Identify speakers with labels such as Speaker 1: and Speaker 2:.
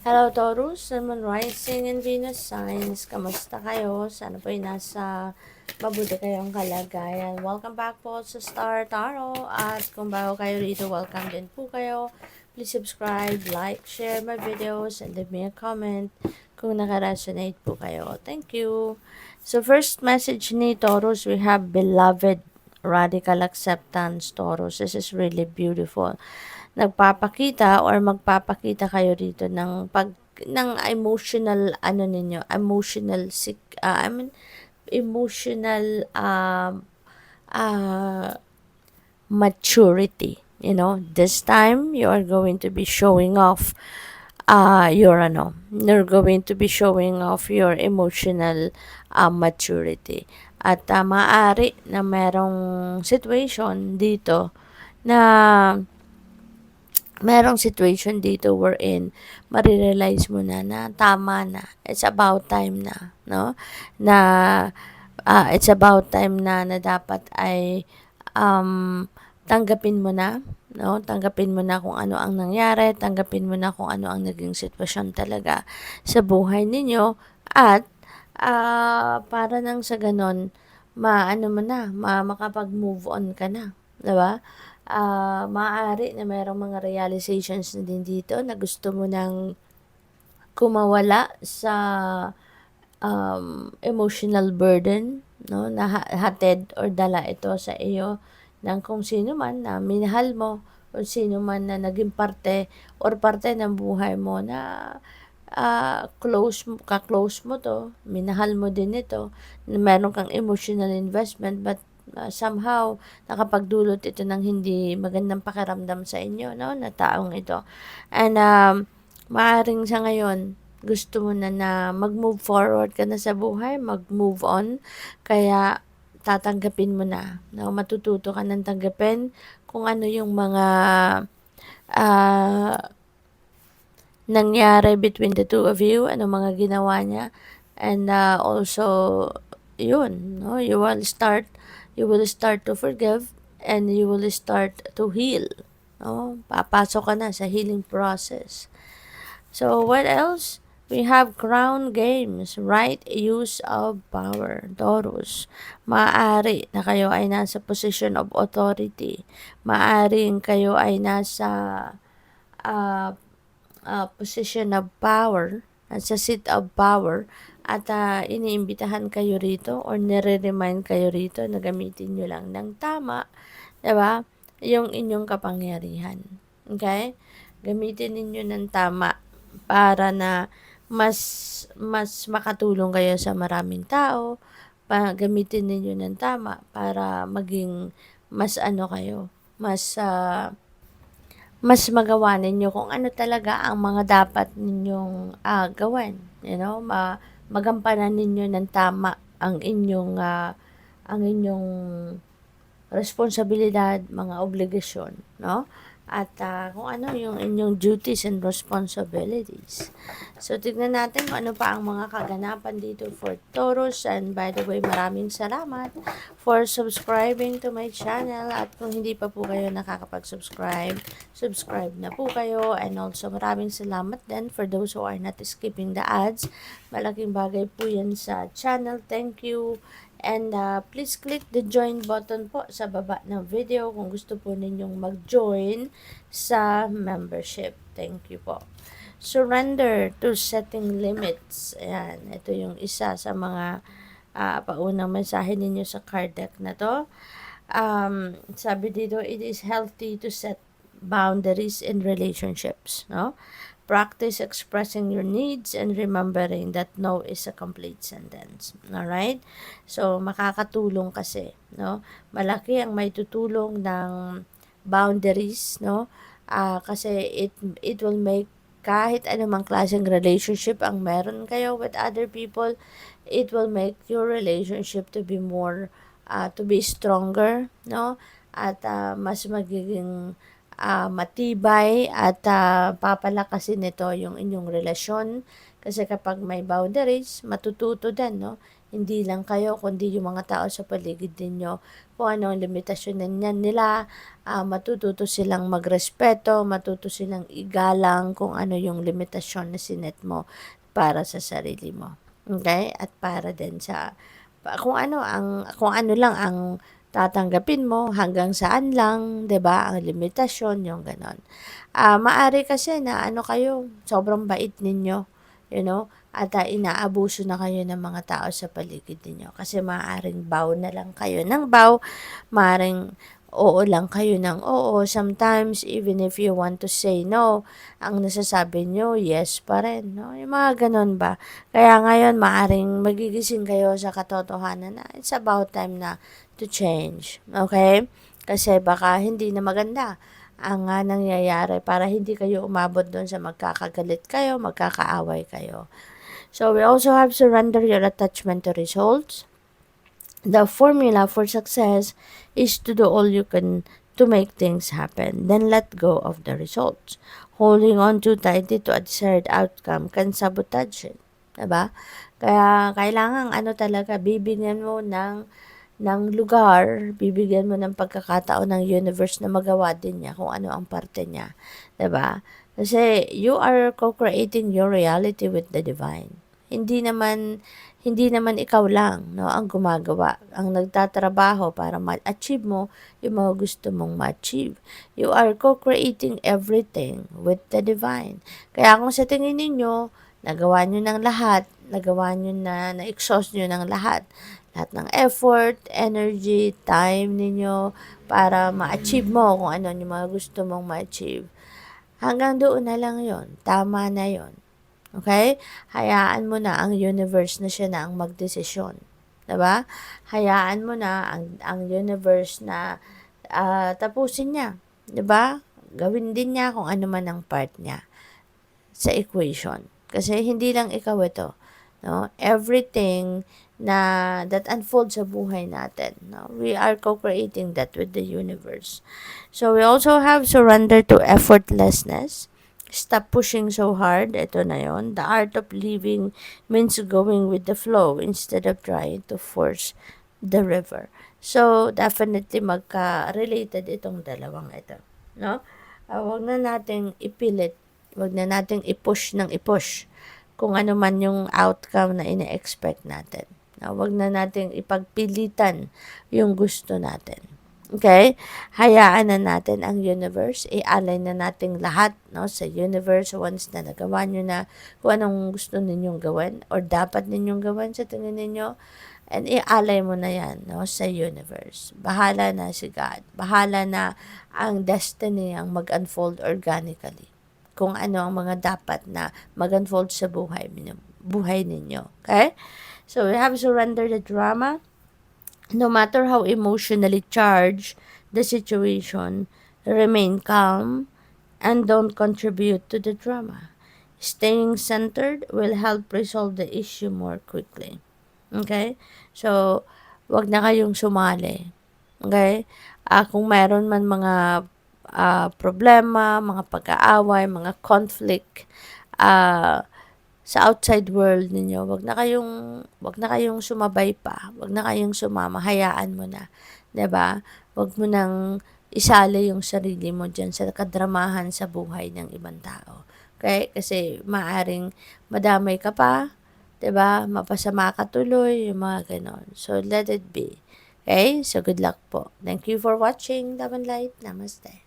Speaker 1: Hello Taurus, Sun, Moon, Rising, and Venus signs. Kamusta kayo? Sana po ay nasa mabuti kayong kalagayan. Welcome back po sa Star Tarot. At kung bago kayo rito, welcome din po kayo. Please subscribe, like, share my videos, and leave me a comment kung naka-resonate po kayo. Thank you. So first message ni Taurus, we have beloved radical acceptance, Taurus. This is really beautiful. Nagpapakita or magpapakita kayo dito ng emotional ano ninyo, emotional emotional uh, maturity. You know, this time you are going to be showing off you're going to be showing off your emotional maturity. At maaari na merong situation dito na merong situation dito wherein marirealize mo na tama na. It's about time na, no? Na it's about time na dapat ay tanggapin mo na, no? Tanggapin mo na kung ano ang nangyari, tanggapin mo na kung ano ang naging sitwasyon talaga sa buhay ninyo at para nang sa ganon, maano mo na, makapag-move on ka na, 'di ba? Maaari na mayroong mga realizations na din dito na gusto mo nang kumawala sa emotional burden, no, na hatid or dala ito sa iyo ng kung sino man na minahal mo o sino man na naging parte or parte ng buhay mo na ka-close mo to, minahal mo din ito, na meron kang emotional investment but somehow nakapagdulot ito ng hindi magandang pakiramdam sa inyo, no, na taong ito. And maaring sa ngayon gusto mo na mag-move forward ka na sa buhay, mag-move on, kaya tatanggapin mo na, no, matututo ka ng tanggapin kung ano yung mga uh, nangyari between the two of you, ano mga ginawa niya, and also yun, no, you will start to forgive and you will start to heal, no, papasok ka na sa healing process. So what else? We have crown games, right use of power, Taurus. Maaari na kayo ay nasa position of authority. Maaring kayo ay nasa uh, position of power, sa seat of power, at iniimbitahan kayo rito or nire-remind kayo rito na gamitin nyo lang ng tama, diba? Yung inyong kapangyarihan. Okay? Gamitin ninyo ng tama para na mas makatulong kayo sa maraming tao. Gamitin ninyo ng tama para maging mas ano kayo, mas magawa ninyo kung ano talaga ang mga dapat ninyong gawin. You know, magampanan ninyo ng tama ang inyong responsibilidad, mga obligasyon, no? At kung ano yung inyong duties and responsibilities. So, tignan natin kung ano pa ang mga kaganapan dito for Taurus. And by the way, maraming salamat for subscribing to my channel. At kung hindi pa po kayo nakakapag-subscribe, subscribe na po kayo. And also, maraming salamat din for those who are not skipping the ads. Malaking bagay po yan sa channel. Thank you. And please click the join button po sa baba ng video kung gusto po ninyong mag-join sa membership. Thank you po. Surrender to setting limits. Ayan, ito yung isa sa mga paunang mensahe ninyo sa card deck na to. Sabi dito, it is healthy to set boundaries in relationships, no? Practice expressing your needs and remembering that no is a complete sentence. Alright? So, makakatulong kasi, no? Malaki ang may tutulong ng boundaries, no? Kasi it will make kahit anumang klaseng relationship ang meron kayo with other people, it will make your relationship to be more, to be stronger, no? At mas magiging matibay at papalakasin nito yung inyong relasyon kasi kapag may boundaries, matututo din, no? hindi lang kayo, kundi yung mga tao sa paligid ninyo, kung ano ang limitasyon nila, matututo silang magrespeto, matuto silang igalang kung ano yung limitasyon na sinet mo para sa sarili mo. Okay? At para din sa kung ano lang ang tatanggapin mo, hanggang saan lang, 'di ba? Ang limitasyon, yung ganon. Maari kasi na ano kayo, sobrang bait ninyo, you know, at inaabuso na kayo ng mga tao sa paligid ninyo. Kasi maaaring bow na lang kayo ng bow, maaaring oo lang kayo ng oo. Sometimes, even if you want to say no, ang nasasabi nyo, yes pa rin. No? Yung mga ganun ba? Kaya ngayon, maaaring magigising kayo sa katotohanan na it's about time na to change. Okay? Kasi baka hindi na maganda ang nangyayari para hindi kayo umabot doon sa magkakagalit kayo, magkakaaway kayo. So, we also have surrender your attachment to results. The formula for success is to do all you can to make things happen. Then let go of the results. Holding on too tightly to a desired outcome can sabotage it. Diba? Kaya kailangan talaga, bibigyan mo ng lugar, bibigyan mo ng pagkakataon ng universe na magawa din niya kung ano ang parte niya. 'Di ba? Kasi you are co-creating your reality with the divine. Hindi naman ikaw lang, no, ang gumagawa, ang nagtatrabaho para ma-achieve mo yung mga gusto mong ma-achieve. You are co-creating everything with the divine. Kaya kung sa tingin ninyo, nagawa nyo ng lahat, nagawa nyo na-exhaust nyo ng lahat ng effort, energy, time ninyo para ma-achieve mo kung ano yung mga gusto mong ma-achieve. Hanggang doon na lang yon, tama na yon. Okay? Hayaan mo na ang universe na siya na ang magdesisyon. Diba? Hayaan mo na ang universe na tapusin niya. Diba? Gawin din niya kung ano man ang part niya sa equation. Kasi hindi lang ikaw ito. No? Everything that unfolds sa buhay natin. No? We are co-creating that with the universe. So, we also have surrender to effortlessness. Stop pushing so hard. Ito na yon. The art of living means going with the flow instead of trying to force the river. So, definitely magka-related itong dalawang ito. No? Huwag na nating ipilit. Huwag na nating i-push ng i-push kung ano man yung outcome na ine-expect natin. Huwag na nating ipagpilitan yung gusto natin. Okay? Hayaan na natin ang universe. I-align na natin lahat, no, sa universe once na nagawa nyo na kung anong gusto ninyong gawin or dapat ninyong gawin sa tingin ninyo. And i-alay mo na yan, no, sa universe. Bahala na si God. Bahala na ang destiny ang mag-unfold organically. Kung ano ang mga dapat na mag-unfold sa buhay ninyo. Okay? So, we have surrender the drama. No matter how emotionally charged the situation, remain calm and don't contribute to the drama. Staying centered will help resolve the issue more quickly. Okay? So, wag na kayong sumali. Okay? Kung mayroon man mga problema, mga pag-aaway, mga conflict, sa outside world ninyo, wag na kayong sumabay pa, wag na kayong sumama, hayaan mo na, 'di ba? Wag mo nang isali yung sarili mo diyan sa kadramahan sa buhay ng ibang tao. Okay? Kasi maaring madamay ka pa, 'di ba? Mapasama ka tuloy, yung mga ganon. So let it be. Okay? So good luck po. Thank you for watching. Love and light. Namaste.